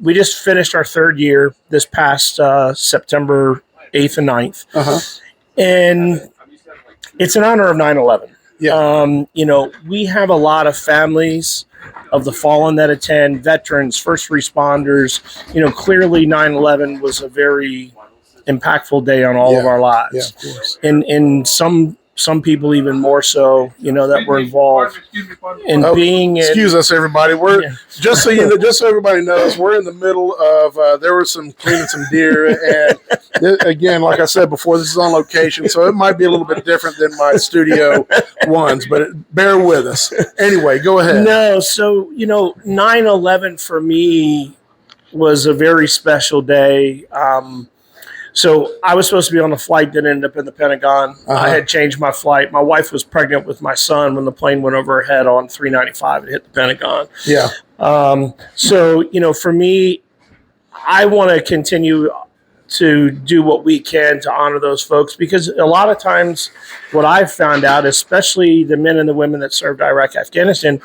we just finished our third year this past September 8th and 9th. And it's in honor of 9/11. Yeah. We have a lot of families of the fallen that attend, veterans, first responders. Clearly 9/11 was a very impactful day on all of our lives. Yeah, of course. And some people even more so, that were involved in being. Excuse us, everybody. We're just so everybody knows, we're in the middle of. There was some cleaning some deer, and again, like I said before, this is on location, so it might be a little bit different than my studio ones, but bear with us. Anyway, go ahead. No, so 9/11 for me was a very special day. So I was supposed to be on a flight that ended up in the Pentagon. I had changed my flight. My wife was pregnant with my son when the plane went over her head on 395 and hit the Pentagon. Yeah. So, for me, I want to continue to do what we can to honor those folks, because a lot of times what I've found out, especially the men and the women that served Iraq, Afghanistan,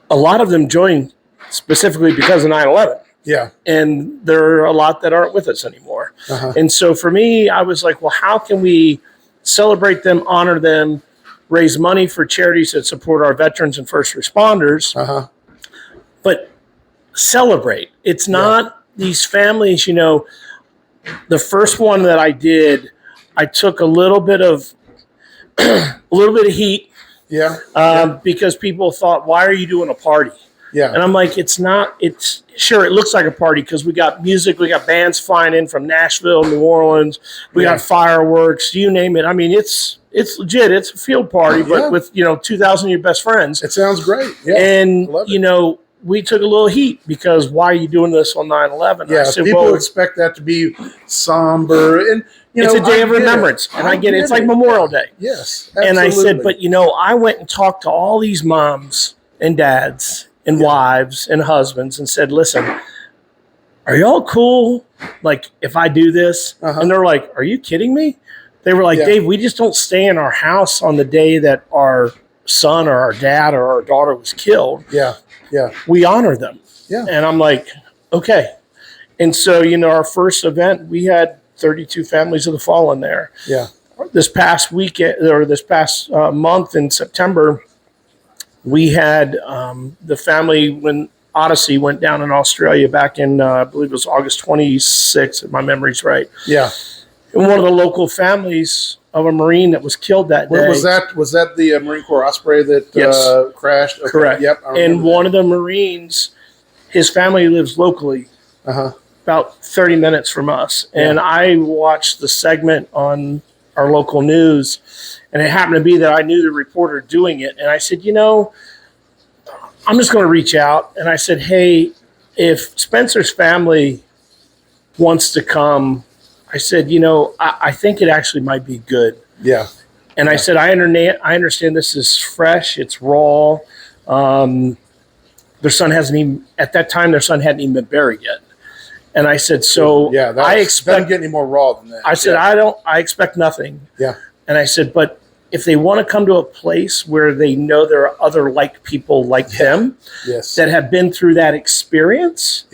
a lot of them joined specifically because of 9/11. Yeah. And there are a lot that aren't with us anymore. And so for me, I was like, well, how can we celebrate them, honor them, raise money for charities that support our veterans and first responders, but celebrate. It's not these families, the first one that I did, I took a little bit of heat. Because people thought, why are you doing a party? Yeah. And I'm like, it looks like a party because we got music, we got bands flying in from Nashville, New Orleans, we got fireworks, you name it. I mean, it's legit. It's a field party, but with, 2,000 of your best friends. It sounds great. Yeah. And, we took a little heat because why are you doing this on 9/11? Yeah, I said, people expect that to be somber. And, it's a day of remembrance. And I get it. It's like Memorial Day. Yes, absolutely. And I said, but, I went and talked to all these moms and dads and wives and husbands and said, listen, are y'all cool? Like, if I do this? And they're like, are you kidding me? They were like, Dave, we just don't stay in our house on the day that our son or our dad or our daughter was killed. Yeah. We honor them. Yeah. And I'm like, okay. And so, our first event, we had 32 families of the fallen there. Yeah. This past weekend, or this past month in September, we had the family when Odyssey went down in Australia back in, I believe it was August 26th, if my memory's right. Yeah. And one of the local families of a Marine that was killed that day. Was that the Marine Corps Osprey that crashed? Okay. Correct. Yep. And one of the Marines, his family lives locally, about 30 minutes from us. Yeah. And I watched the segment on our local news, and it happened to be that I knew the reporter doing it. And I said, I'm just going to reach out. And I said, hey, if Spencer's family wants to come, I said, I think it actually might be good. Yeah. And I said, I understand this is fresh. It's raw. Their son hadn't even been buried yet. And I said, so I expect doesn't get any more raw than that. I said, I expect nothing. Yeah. And I said, but if they want to come to a place where they know there are other people like them that have been through that experience,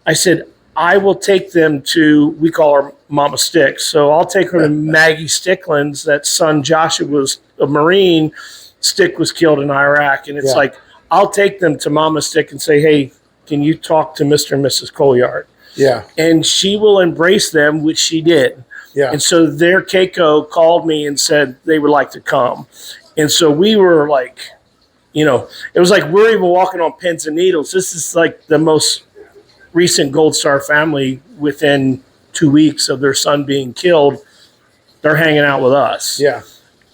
I said, I will take them to, we call her Mama Sticks. So I'll take her to Maggie Stickland's, that son Joshua was a Marine. Stick was killed in Iraq. And it's like, I'll take them to Mama Stick and say, hey, can you talk to Mr. and Mrs. Colliard? Yeah. And she will embrace them, which she did. Yeah. And so their Keiko called me and said they would like to come. And so we were like, it was like we're even walking on pins and needles. This is like the most recent Gold Star family within 2 weeks of their son being killed. They're hanging out with us. Yeah.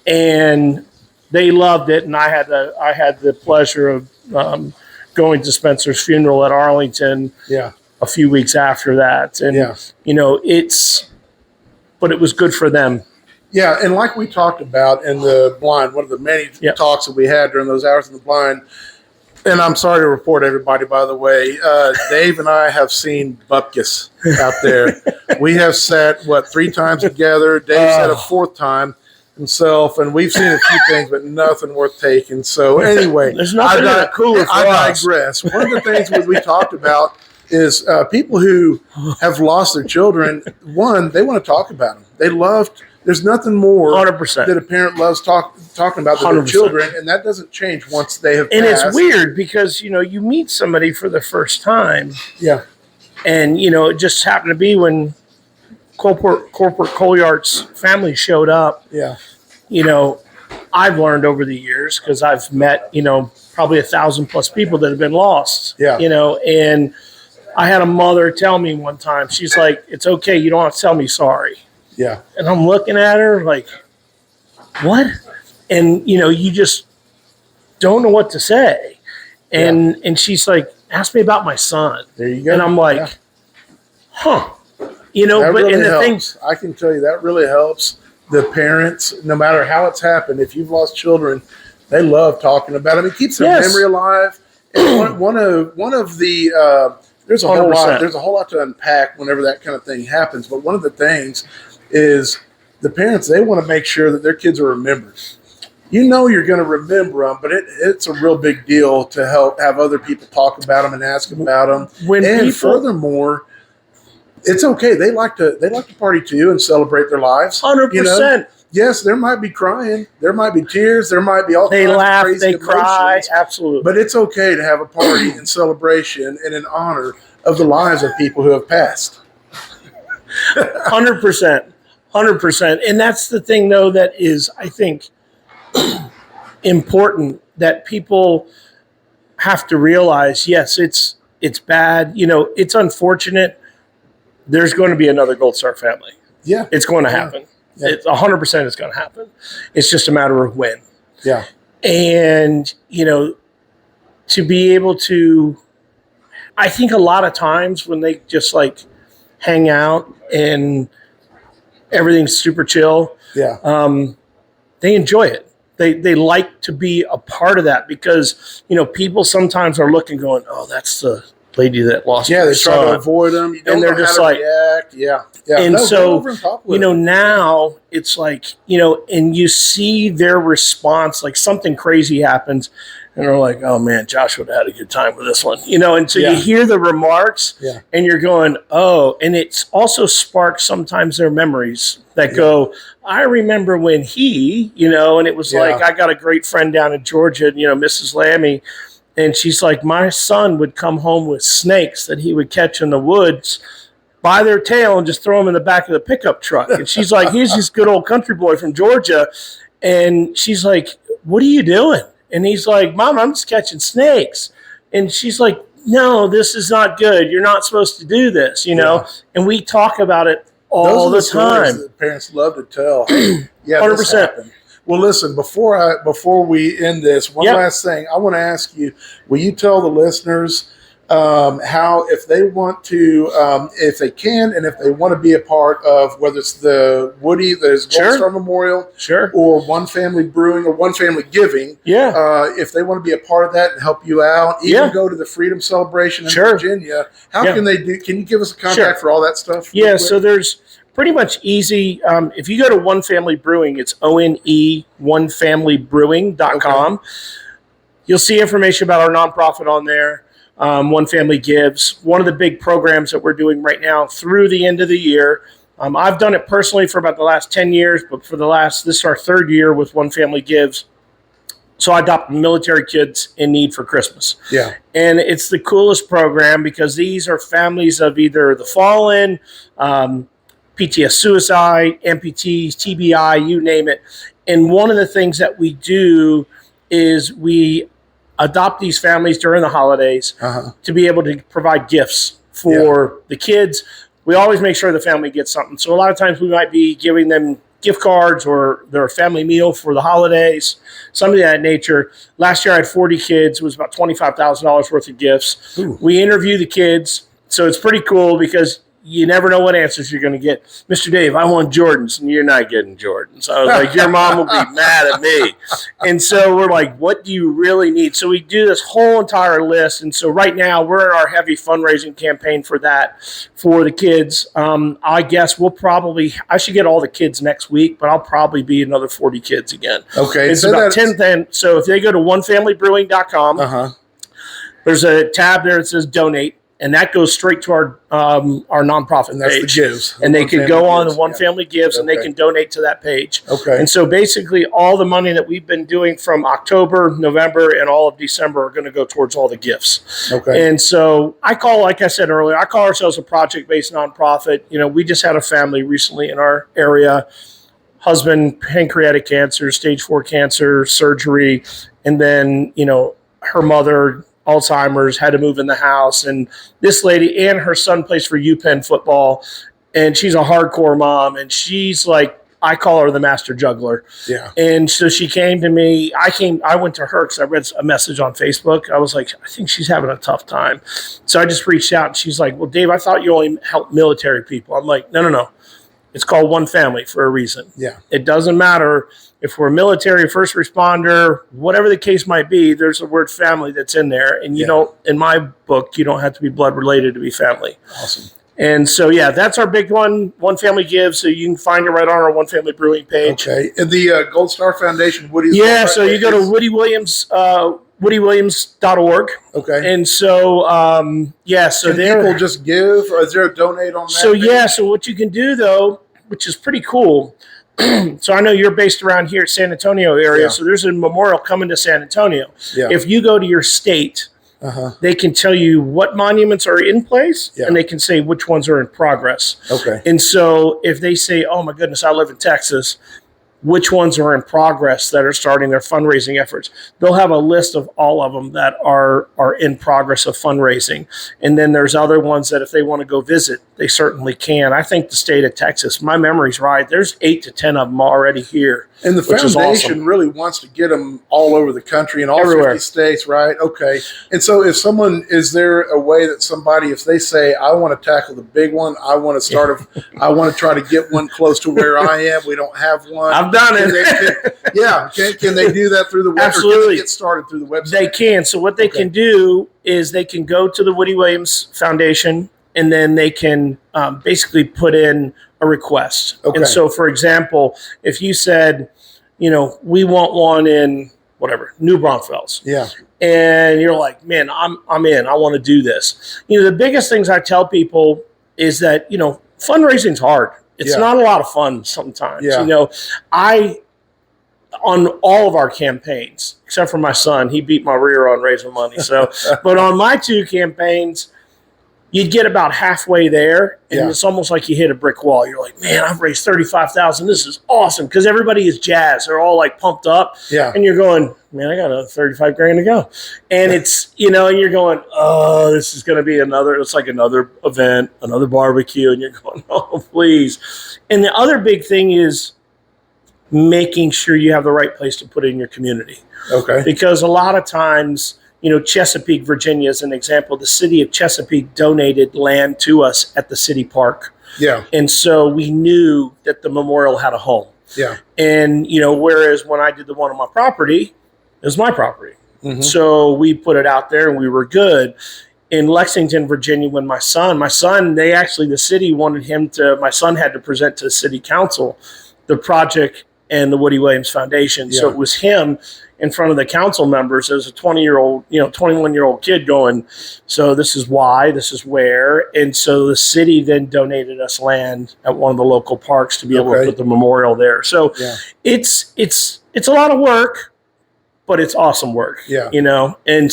And they loved it. And I had the pleasure of going to Spencer's funeral at Arlington a few weeks after that. And, but it was good for them. Yeah, and like we talked about in the blind, one of the many talks that we had during those hours in the blind, and I'm sorry to report everybody, by the way, Dave and I have seen bupkis out there. We have sat, 3 times together. Dave sat a 4th time himself, and we've seen a few things, but nothing worth taking. So anyway, there's nothing cooler for us. I digress. One of the things that we talked about is people who have lost their children. One, they want to talk about them. They loved. There's nothing more 100% that a parent loves talking about their children, and that doesn't change once they have passed. And it's weird because, you meet somebody for the first time. Yeah. And, it just happened to be when Corporate Colyart's family showed up. Yeah. I've learned over the years because I've met, probably 1,000+ people that have been lost. Yeah. And I had a mother tell me one time, she's like, it's okay. You don't have to tell me sorry. Yeah. And I'm looking at her like, what? And, you just don't know what to say. And she's like, ask me about my son. There you go. And I'm like, huh. That But really and the helps. thing, I can tell you that really helps the parents, no matter how it's happened. If you've lost children, they love talking about them. It keeps their memory alive. And one of the there's a 100%. Whole lot. There's a whole lot to unpack whenever that kind of thing happens. But one of the things is the parents, they want to make sure that their kids are remembered. You're going to remember them, but it's a real big deal to have other people talk about them and ask about them. Furthermore, it's okay. They like to party too and celebrate their lives. 100%. Yes, there might be crying, there might be tears, there might be all they kinds laugh, of crazy they emotions, cry, absolutely. But it's okay to have a party in celebration and in honor of the lives of people who have passed. 100%. 100%. And that's the thing, though, that is, I think, important that people have to realize. Yes, it's bad. It's unfortunate. There's going to be another Gold Star family. Yeah. It's going to happen. Yeah. It's 100% is going to happen. It's just a matter of when. Yeah. And, to be able to, I think a lot of times when they just like hang out and everything's super chill, they enjoy it. They like to be a part of that because, people sometimes are looking going, oh, that's the lady that lost her they son. try to avoid them. You don't and they're know just how to like, react. Yeah. And no, so, them. now it's like, and you see their response, like something crazy happens and they're like, oh man, Josh would have had a good time with this one, and so you hear the remarks and you're going, oh, and it's also sparks sometimes their memories that go, I remember when he, and it was like, I got a great friend down in Georgia, Mrs. Lammy. And she's like, my son would come home with snakes that he would catch in the woods by their tail and just throw them in the back of the pickup truck. And she's like, he's this good old country boy from Georgia. And she's like, what are you doing? And he's like, Mom, I'm just catching snakes. And she's like, no, this is not good. You're not supposed to do this, And we talk about it all the time. That parents love to tell. 100%. Well, listen, before we end this, one last thing. I want to ask you, will you tell the listeners how, if they want to, if they can, and if they want to be a part of, whether it's the Woody, the Gold Star Memorial, or One Family Brewing or One Family Giving, if they want to be a part of that and help you out, even go to the Freedom Celebration in Virginia, how can they do? Can you give us a contact for all that stuff? Yeah, so there's pretty much easy. If you go to One Family Brewing, it's onefamilybrewing.com. Okay. You'll see information about our nonprofit on there. One Family Gives. One of the big programs that we're doing right now through the end of the year. I've done it personally for about the last 10 years, but this is our third year with One Family Gives. So I adopt military kids in need for Christmas. Yeah. And it's the coolest program because these are families of either the fallen, PTS suicide, amputees, TBI, you name it. And one of the things that we do is we adopt these families during the holidays to be able to provide gifts for the kids. We always make sure the family gets something. So a lot of times we might be giving them gift cards or their family meal for the holidays, something of that nature. Last year I had 40 kids. It was about $25,000 worth of gifts. Ooh. We interview the kids. So it's pretty cool because you never know what answers you're going to get. Mr. Dave, I want Jordans, and you're not getting Jordans. I was like, your mom will be mad at me. And so we're like, what do you really need? So we do this whole entire list. And so right now we're in our heavy fundraising campaign for that, for the kids. I guess I should get all the kids next week, but I'll probably be another 40 kids again. Okay. It's about 10. So if they go to onefamilybrewing.com, there's a tab there that says donate. and that goes straight to our nonprofit and that's page. The Gives. And they can go on the One Family Gives, and they can donate to that page. Okay. And so basically all the money that we've been doing from October, November, and all of December are going to go towards all the gifts. Okay. And so like I said earlier, I call ourselves a project-based nonprofit. We just had a family recently in our area, husband, pancreatic cancer, stage 4 cancer, surgery, and then, her mother, Alzheimer's, had to move in the house. And this lady and her son plays for UPenn football, and she's a hardcore mom, and she's like, I call her the master juggler. Yeah. And so she came to me. I went to her because I read a message on Facebook. I was like, I think she's having a tough time. So I just reached out, and she's like, well, Dave, I thought you only help military people. I'm like, no. It's called One Family for a reason. Yeah. It doesn't matter if we're military, first responder, whatever the case might be, there's the word family that's in there. And in my book, you don't have to be blood related to be family. Awesome. And so, that's our big one, One Family Gives. So you can find it right on our One Family Brewing page. Okay. And the Gold Star Foundation, Woody's. Yeah. So you go to woodywilliams.org. Okay. And so, so can people just give, or is there a donate on that? So, so what you can do, though, which is pretty cool. So I know you're based around here at San Antonio area. So there's a memorial coming to San Antonio. Yeah. If you go to your state, they can tell you what monuments are in place, and they can say which ones are in progress. Okay. And so if they say, oh my goodness, I live in Texas, which ones are in progress that are starting their fundraising efforts, they'll have a list of all of them that are in progress of fundraising. And then there's other ones that if they want to go visit, they certainly can. I think the state of Texas, my memory's right, there's 8 to 10 of them already here. And the foundation really wants to get them all over the country in all 50 states, right? Okay. And so is there a way that somebody, if they say, I want to tackle the big one, I want to I want to try to get one close to where I am, we don't have one. I've done it. Can they do that through the website? Absolutely. Or can they get started through the website? They can. So what they can do is they can go to the Woody Williams Foundation, and then they can basically put in a request. Okay. And so, for example, if you said, we want one in New Braunfels. Yeah. And you're like, man, I'm in. I want to do this. The biggest things I tell people is that, fundraising's hard. It's not a lot of fun sometimes. Yeah. On all of our campaigns, except for my son, he beat my rear on raising money. So, but on my 2 campaigns, you'd get about halfway there, and it's almost like you hit a brick wall. You're like, man, I've raised $35,000. This is awesome, because everybody is jazzed. They're all like pumped up. Yeah. And you're going, man, I got another $35,000 to go. And it's, and you're going, oh, this is going to be it's like another event, another barbecue. And you're going, oh, please. And the other big thing is making sure you have the right place to put it in your community. Okay. Because a lot of times, Chesapeake, Virginia is an example. The city of Chesapeake donated land to us at the city park. Yeah. And so we knew that the memorial had a home. Yeah. And, whereas when I did the one on my property, it was my property. Mm-hmm. So we put it out there and we were good. In Lexington, Virginia, when my son, the city wanted my son had to present to the city council the project and the Woody Williams Foundation. Yeah. So it was him in front of the council members as a 21-year-old kid going, so this is why, this is where. And so the city then donated us land at one of the local parks to be able to put the memorial there. So it's a lot of work, but it's awesome work. Yeah. And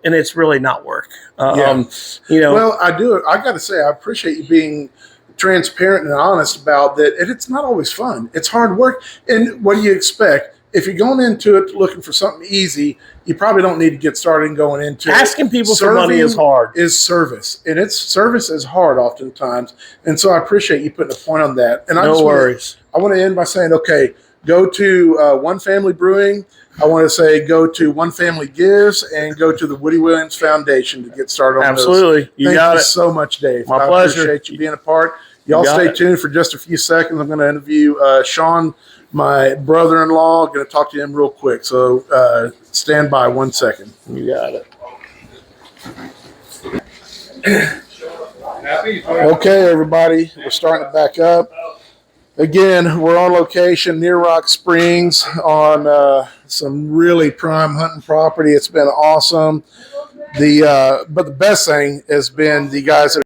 it's really not work. Well, I got to say, I appreciate you being transparent and honest about that. And it's not always fun. It's hard work. And what do you expect? If you're going into it looking for something easy, you probably don't need to get started and going into it. Asking people for money is hard. Is service. And service is hard oftentimes. And so I appreciate you putting a point on that. And no worries. I want to end by saying, okay, go to One Family Brewing. I want to say go to One Family Gives and go to the Woody Williams Foundation to get started on Absolutely. Those. Thank you so much, Dave. My pleasure. I appreciate you being a part. Y'all stay tuned for just a few seconds. I'm going to interview Sean, my brother-in-law. Going to talk to him real quick. So stand by 1 second. You got it. Okay, everybody. We're starting to back up. Again, we're on location near Rock Springs on some really prime hunting property. It's been awesome. But the best thing has been the guys that